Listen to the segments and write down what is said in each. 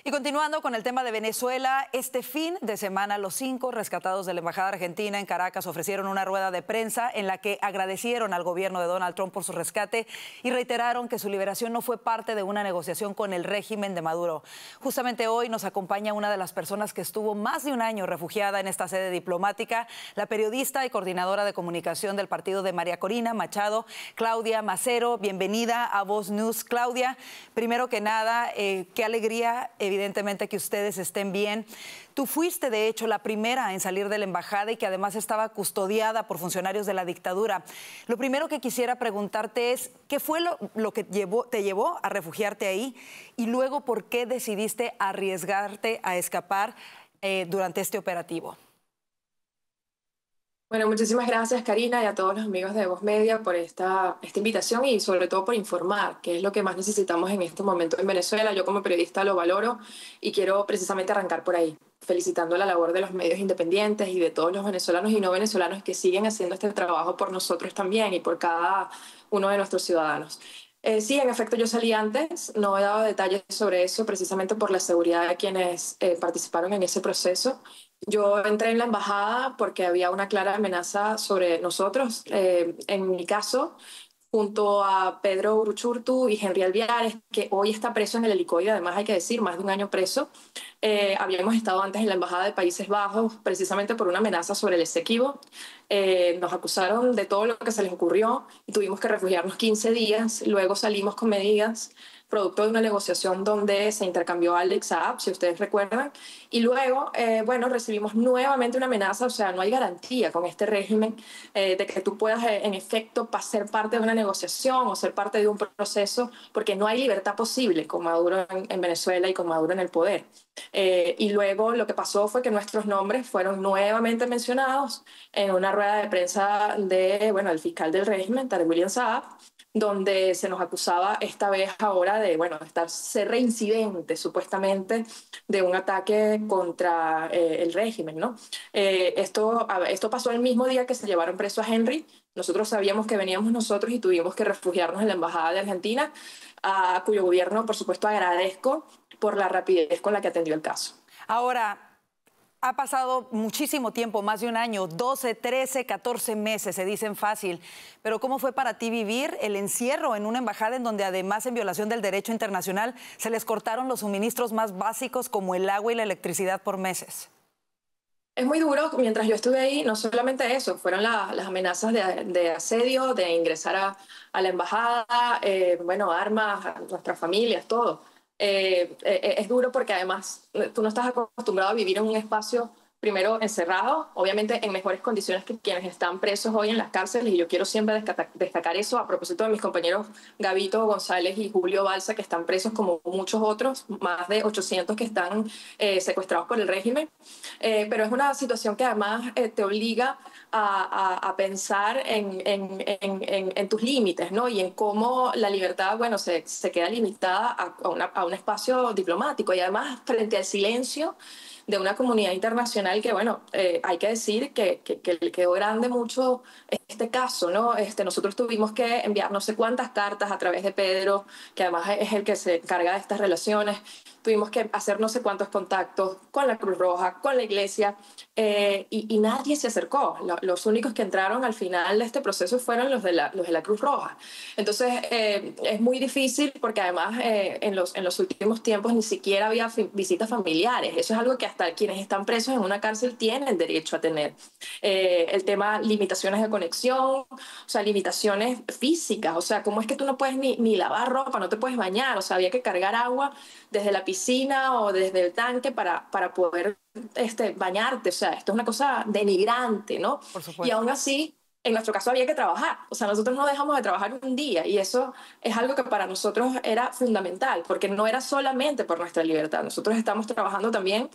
Y continuando con el tema de Venezuela, este fin de semana los 5 rescatados de la Embajada Argentina en Caracas ofrecieron una rueda de prensa en la que agradecieron al gobierno de Donald Trump por su rescate y reiteraron que su liberación no fue parte de una negociación con el régimen de Maduro. Justamente hoy nos acompaña una de las personas que estuvo más de un año refugiada en esta sede diplomática, la periodista y coordinadora de comunicación del partido de María Corina Machado, Claudia Macero. Bienvenida a Voz News. Claudia, primero que nada, qué alegría, evidentemente, que ustedes estén bien. Tú fuiste, de hecho, la primera en salir de la embajada y que además estaba custodiada por funcionarios de la dictadura. Lo primero que quisiera preguntarte es, ¿qué fue lo que te llevó a refugiarte ahí? Y luego, ¿por qué decidiste arriesgarte a escapar durante este operativo? Bueno, muchísimas gracias, Karina, y a todos los amigos de Voz Media por esta invitación y sobre todo por informar, que es lo que más necesitamos en este momento en Venezuela. Yo como periodista lo valoro y quiero precisamente arrancar por ahí, felicitando la labor de los medios independientes y de todos los venezolanos y no venezolanos que siguen haciendo este trabajo por nosotros también y por cada uno de nuestros ciudadanos. Sí, en efecto, yo salí antes, no he dado detalles sobre eso precisamente por la seguridad de quienes participaron en ese proceso. Yo entré en la embajada porque había una clara amenaza sobre nosotros. En mi caso, junto a Pedro Uruchurtu y Henry Alviares, que hoy está preso en el Helicoide, además hay que decir, más de un año preso. Habíamos estado antes en la Embajada de Países Bajos precisamente por una amenaza sobre el Esequibo. Nos acusaron de todo lo que se les ocurrió y tuvimos que refugiarnos 15 días. Luego salimos con medidas producto de una negociación donde se intercambió Alex Saab, si ustedes recuerdan, y luego, bueno, recibimos nuevamente una amenaza, o sea, no hay garantía con este régimen de que tú puedas, en efecto, ser parte de una negociación o ser parte de un proceso, porque no hay libertad posible con Maduro en Venezuela y con Maduro en el poder. Y luego lo que pasó fue que nuestros nombres fueron nuevamente mencionados en una rueda de prensa de, bueno, el fiscal del régimen, Tarek William Saab, donde se nos acusaba esta vez ahora de, bueno, ser reincidente supuestamente de un ataque contra el régimen, ¿no? Esto pasó el mismo día que se llevaron preso a Henry. Nosotros sabíamos que veníamos nosotros y tuvimos que refugiarnos en la Embajada de Argentina, a cuyo gobierno, por supuesto, agradezco por la rapidez con la que atendió el caso. Ahora, ha pasado muchísimo tiempo, más de un año, 12, 13, 14 meses, se dicen fácil. Pero ¿cómo fue para ti vivir el encierro en una embajada en donde además, en violación del derecho internacional, se les cortaron los suministros más básicos como el agua y la electricidad por meses? Es muy duro. Mientras yo estuve ahí, no solamente eso, fueron las amenazas de asedio, de ingresar a la embajada, bueno, armas, a nuestras familias, todo. Es duro porque además tú no estás acostumbrado a vivir en un espacio primero encerrado, obviamente en mejores condiciones que quienes están presos hoy en las cárceles, y yo quiero siempre destacar eso a propósito de mis compañeros Gavito González y Julio Balsa, que están presos como muchos otros, más de 800 que están secuestrados por el régimen, pero es una situación que además te obliga a pensar en tus límites, ¿no? Y en cómo la libertad, bueno, se queda limitada a un espacio diplomático y además frente al silencio de una comunidad internacional que, bueno, hay que decir que le quedó grande mucho este caso, ¿no? Nosotros tuvimos que enviar no sé cuántas cartas a través de Pedro, que además es el que se encarga de estas relaciones. Tuvimos que hacer no sé cuántos contactos con la Cruz Roja, con la Iglesia, y nadie se acercó. Los únicos que entraron al final de este proceso fueron los de la Cruz Roja. Entonces, es muy difícil porque además en los últimos tiempos ni siquiera había visitas familiares. Eso es algo que hasta quienes están presos en una cárcel tienen derecho a tener. El tema limitaciones de conexión, o sea, limitaciones físicas, o sea, ¿cómo es que tú no puedes ni lavar ropa, no te puedes bañar? O sea, había que cargar agua desde la piscina o desde el tanque para poder bañarte. O sea, esto es una cosa denigrante, ¿no? Por Y supuesto. aún así, en nuestro caso había que trabajar. O sea, nosotros no dejamos de trabajar un día y eso es algo que para nosotros era fundamental, porque no era solamente por nuestra libertad. Nosotros estamos trabajando también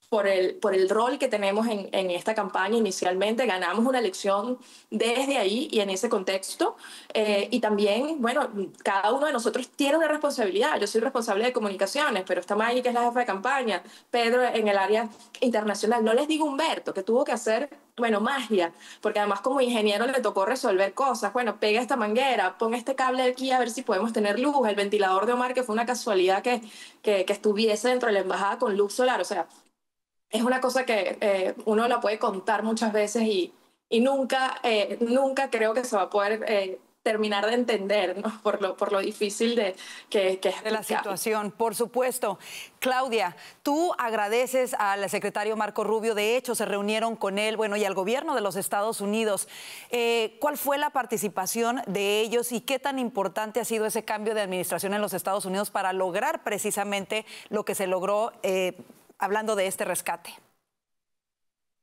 por el rol que tenemos en esta campaña inicialmente. Ganamos una elección desde ahí y en ese contexto. Y también, bueno, cada uno de nosotros tiene una responsabilidad. Yo soy responsable de comunicaciones, pero está Maggie, que es la jefa de campaña, Pedro en el área internacional. No les digo Humberto, que tuvo que hacer, bueno, magia, porque además como ingeniero le tocó resolver cosas. Bueno, pega esta manguera, pon este cable aquí a ver si podemos tener luz. El ventilador de Omar, que fue una casualidad que estuviese dentro de la embajada con luz solar. O sea, es una cosa que uno la puede contar muchas veces y nunca, nunca creo que se va a poder terminar de entender, ¿no? Por lo difícil que es de la situación, por supuesto. Claudia, tú agradeces al secretario Marco Rubio, de hecho se reunieron con él, bueno, y al gobierno de los Estados Unidos. ¿Cuál fue la participación de ellos y qué tan importante ha sido ese cambio de administración en los Estados Unidos para lograr precisamente lo que se logró hablando de este rescate?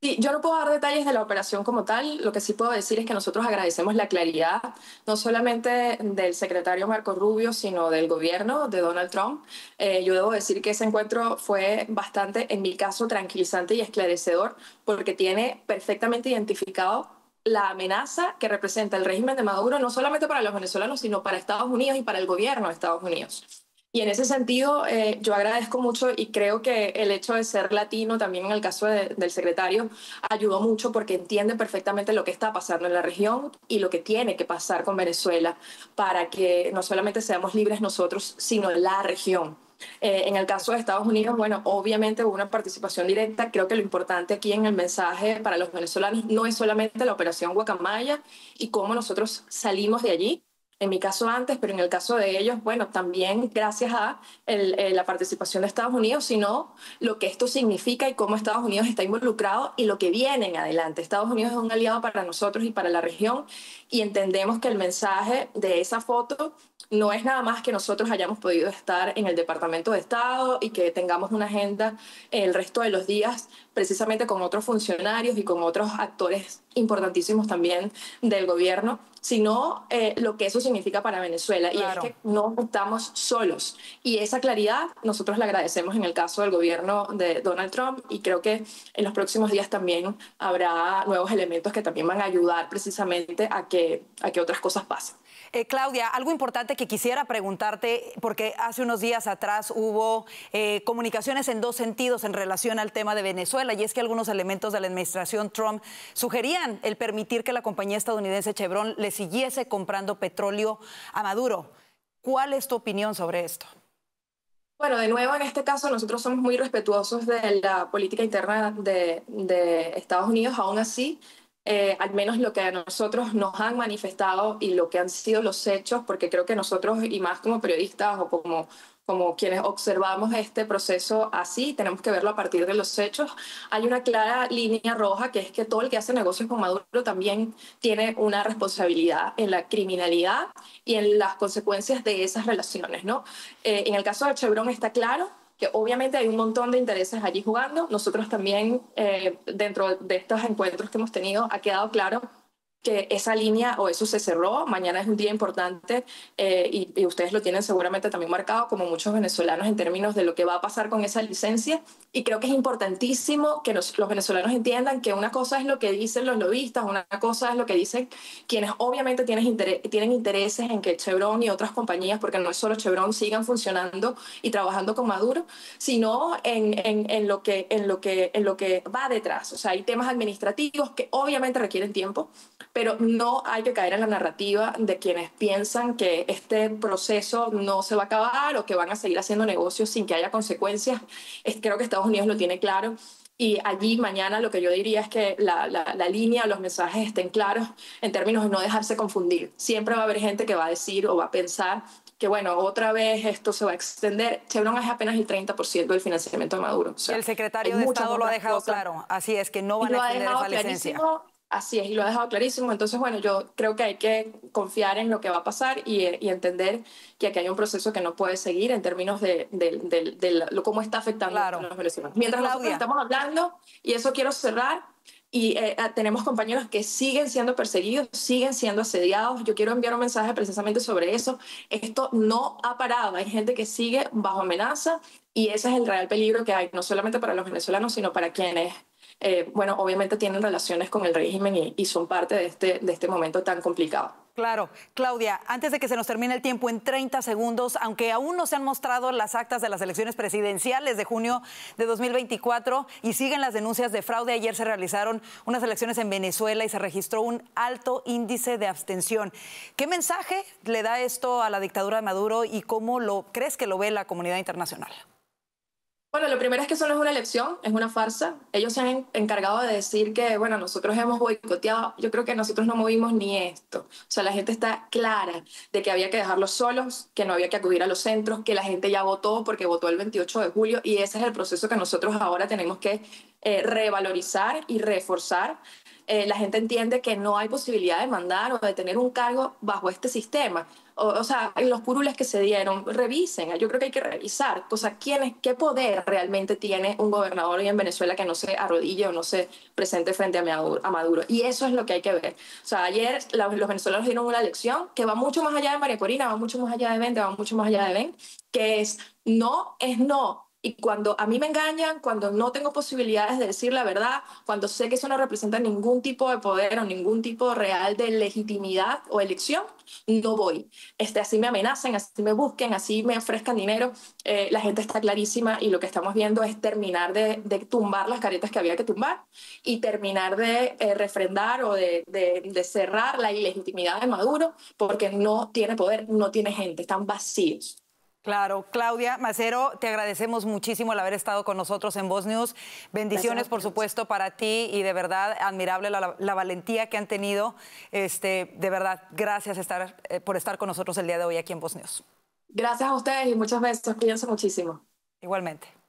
Sí, yo no puedo dar detalles de la operación como tal. Lo que sí puedo decir es que nosotros agradecemos la claridad, no solamente del secretario Marco Rubio, sino del gobierno de Donald Trump. Yo debo decir que ese encuentro fue bastante, en mi caso, tranquilizante y esclarecedor, porque tiene perfectamente identificado la amenaza que representa el régimen de Maduro, no solamente para los venezolanos, sino para Estados Unidos y para el gobierno de Estados Unidos. Y en ese sentido, yo agradezco mucho y creo que el hecho de ser latino, también en el caso del secretario, ayudó mucho porque entiende perfectamente lo que está pasando en la región y lo que tiene que pasar con Venezuela para que no solamente seamos libres nosotros, sino la región. En el caso de Estados Unidos, bueno, obviamente hubo una participación directa. Creo que lo importante aquí en el mensaje para los venezolanos no es solamente la operación Guacamaya y cómo nosotros salimos de allí, en mi caso antes, pero en el caso de ellos, bueno, también gracias a la participación de Estados Unidos, sino lo que esto significa y cómo Estados Unidos está involucrado y lo que viene en adelante. Estados Unidos es un aliado para nosotros y para la región y entendemos que el mensaje de esa foto no es nada más que nosotros hayamos podido estar en el Departamento de Estado y que tengamos una agenda el resto de los días precisamente con otros funcionarios y con otros actores importantísimos también del gobierno, sino lo que eso significa para Venezuela. Claro. Y es que no estamos solos. Y esa claridad nosotros la agradecemos en el caso del gobierno de Donald Trump y creo que en los próximos días también habrá nuevos elementos que también van a ayudar precisamente a que otras cosas pasen. Claudia, algo importante que quisiera preguntarte, porque hace unos días atrás hubo comunicaciones en dos sentidos en relación al tema de Venezuela, y es que algunos elementos de la administración Trump sugerían el permitir que la compañía estadounidense Chevron le siguiese comprando petróleo a Maduro. ¿Cuál es tu opinión sobre esto? Bueno, de nuevo, en este caso nosotros somos muy respetuosos de la política interna de Estados Unidos. Aún así, al menos lo que a nosotros nos han manifestado y lo que han sido los hechos, porque creo que nosotros, y más como periodistas o como quienes observamos este proceso así, tenemos que verlo a partir de los hechos. Hay una clara línea roja, que es que todo el que hace negocios con Maduro también tiene una responsabilidad en la criminalidad y en las consecuencias de esas relaciones, ¿no? En el caso de Chevron está claro que obviamente hay un montón de intereses allí jugando. Nosotros también, dentro de estos encuentros que hemos tenido, ha quedado claro que esa línea o eso se cerró. Mañana es un día importante y ustedes lo tienen seguramente también marcado, como muchos venezolanos, en términos de lo que va a pasar con esa licencia. Y creo que es importantísimo que los venezolanos entiendan que una cosa es lo que dicen los lobistas, una cosa es lo que dicen quienes obviamente tienen intereses en que Chevron y otras compañías, porque no es solo Chevron, sigan funcionando y trabajando con Maduro, sino en lo que va detrás. O sea, hay temas administrativos que obviamente requieren tiempo, pero no hay que caer en la narrativa de quienes piensan que este proceso no se va a acabar o que van a seguir haciendo negocios sin que haya consecuencias. Creo que Estados Unidos lo tiene claro. Y allí mañana lo que yo diría es que la línea, los mensajes estén claros en términos de no dejarse confundir. Siempre va a haber gente que va a decir o va a pensar que, bueno, otra vez esto se va a extender. Chevron es apenas el 30% del financiamiento de Maduro. O sea, el secretario de Estado lo ha dejado claro. Así es, que no van a extender esa licencia. Así es, y lo ha dejado clarísimo. Entonces, bueno, yo creo que hay que confiar en lo que va a pasar y entender que aquí hay un proceso que no puede seguir en términos de cómo está afectando a los venezolanos. Mientras nosotros estamos hablando, y eso quiero cerrar, y tenemos compañeros que siguen siendo perseguidos, siguen siendo asediados. Yo quiero enviar un mensaje precisamente sobre eso. Esto no ha parado. Hay gente que sigue bajo amenaza Y ese es el real peligro que hay, no solamente para los venezolanos, sino para quienes, bueno, obviamente tienen relaciones con el régimen y son parte de este momento tan complicado. Claro. Claudia, antes de que se nos termine el tiempo, en 30 segundos, aunque aún no se han mostrado las actas de las elecciones presidenciales de junio de 2024 y siguen las denuncias de fraude, ayer se realizaron unas elecciones en Venezuela y se registró un alto índice de abstención. ¿Qué mensaje le da esto a la dictadura de Maduro y cómo crees que lo ve la comunidad internacional? Bueno, lo primero es que eso no es una elección, es una farsa. Ellos se han encargado de decir que, bueno, nosotros hemos boicoteado. Yo creo que nosotros no movimos ni esto. O sea, la gente está clara de que había que dejarlos solos, que no había que acudir a los centros, que la gente ya votó porque votó el 28 de julio y ese es el proceso que nosotros ahora tenemos que revalorizar y reforzar. La gente entiende que no hay posibilidad de mandar o de tener un cargo bajo este sistema. O sea, los curules que se dieron, revisen. Yo creo que hay que revisar. O sea, qué poder realmente tiene un gobernador hoy en Venezuela que no se arrodille o no se presente frente a Maduro. Y eso es lo que hay que ver. O sea, ayer los venezolanos dieron una lección que va mucho más allá de María Corina, va mucho más allá de Vente, va mucho más allá de Ven, que es no es no. Y cuando a mí me engañan, cuando no tengo posibilidades de decir la verdad, cuando sé que eso no representa ningún tipo de poder o ningún tipo real de legitimidad o elección, no voy. Así me amenacen, así me busquen, así me ofrezcan dinero. La gente está clarísima y lo que estamos viendo es terminar de tumbar las caretas que había que tumbar y terminar de refrendar o de cerrar la ilegitimidad de Maduro porque no tiene poder, no tiene gente, están vacíos. Claro. Claudia Macero, te agradecemos muchísimo el haber estado con nosotros en Voz News. Bendiciones, por supuesto, para ti y de verdad admirable la valentía que han tenido. De verdad, gracias por estar con nosotros el día de hoy aquí en Voz News. Gracias a ustedes y muchas veces. Cuídense muchísimo. Igualmente.